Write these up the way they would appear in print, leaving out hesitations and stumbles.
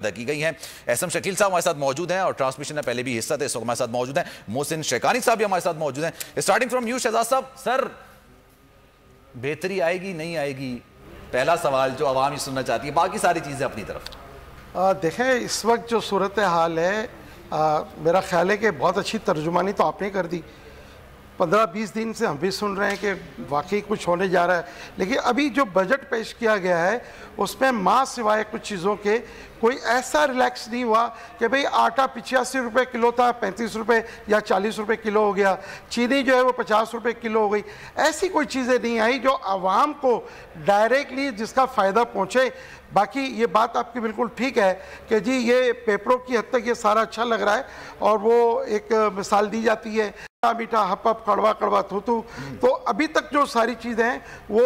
کی گئی ہیں۔ احسن شکیل صاحب ہمارے ساتھ موجود ہیں اور ٹرانسمیشن میں پہلے بھی حصہ تھے، اس وقت ہمارے ساتھ موجود ہیں۔ محسن شیخانی صاحب بھی ہمارے ساتھ موجود ہیں۔ اسٹارٹنگ فرام یو شہزاد صاحب، سر بہتری آئے گی نہیں آئے گی؟ پہلا سوال جو عوام یہ سننا چاہتی ہے، باقی ساری چیزیں اپنی طرف۔ دیکھیں اس وقت جو صورتحال ہے، میرا خیال ہے کہ بہت اچھی ترجمانی تو آپ نے کر دی۔ 15-20 دن سے ہم بھی سن رہے ہیں کہ واقعی کچھ ہونے جا رہا ہے، لیکن ابھی جو بجٹ پیش کیا گیا ہے اس میں ماں سوائے کچھ چیزوں کے کوئی ایسا ریلیکس نہیں ہوا کہ بھئی آٹا 85 روپے کلو تھا 35 روپے یا 40 روپے کلو ہو گیا، چینی جو ہے وہ 50 روپے کلو ہو گئی۔ ایسی کوئی چیزیں نہیں آئی جو عوام کو ڈائریکٹلی جس کا فائدہ پہنچے۔ باقی یہ بات آپ کی بالکل ٹھیک ہے کہ جی یہ پیپروں کی حد تک یہ سارا اچھا لگ رہا ہے، اور وہ ایک مثال دی جاتی ہے میٹھا ہپ ہپ کڑوا کڑوا تھو تھو، تو ابھی تک جو ساری چیزیں ہیں وہ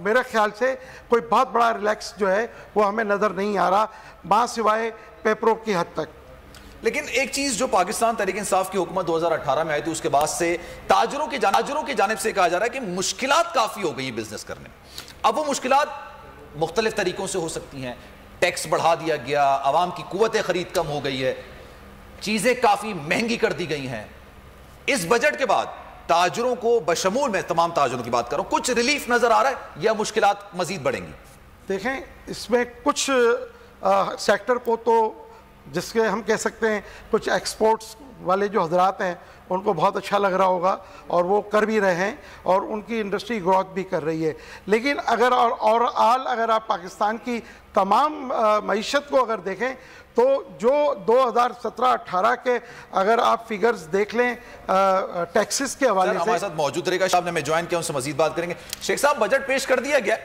میرے خیال سے کوئی بہت بڑا ریلیکس جو ہے وہ ہمیں نظر نہیں آ رہا، ماں سوائے پیپروں کی حد تک۔ لیکن ایک چیز جو پاکستان تحریک انصاف کی حکومت 2018 میں آئی تھی، اس کے بعد سے تاجروں کی جانب سے کہا جا رہا ہے کہ مشکلات کافی ہو گئی ہیں بزنس کرنے میں۔ اب وہ مشکلات مختلف طریقوں سے ہو سکتی ہیں، ٹیکس بڑھا دیا گیا، عوام کی قوت خرید کم ہو گئی ہے، چیزیں کافی مہنگی کر دی گئی ہیں۔ اس بجٹ کے بعد تاجروں کو بشمول میں تمام تاجروں کی بات کروں، کچھ ریلیف نظر آ رہا ہے یا مشکلات مزید بڑھیں گی؟ دیکھیں اس میں کچھ سیکٹر کو تو جس کے ہم کہہ سکتے ہیں کچھ ایکسپورٹس والے جو حضرات ہیں ان کو بہت اچھا لگ رہا ہوگا اور وہ کر بھی رہے ہیں اور ان کی انڈسٹری گروتھ بھی کر رہی ہے، لیکن اگر اگر آپ پاکستان کی تمام معیشت کو اگر دیکھیں تو جو 2017-18 کے اگر آپ فیگرز دیکھ لیں ٹیکسز کے حوالے سے، ہمارے ساتھ موجود رہے گا، صاحب نے ہمیں جوائن کیا، ان سے مزید بات کریں گے۔ شیخ صاحب بجٹ پیش کر دیا گیا،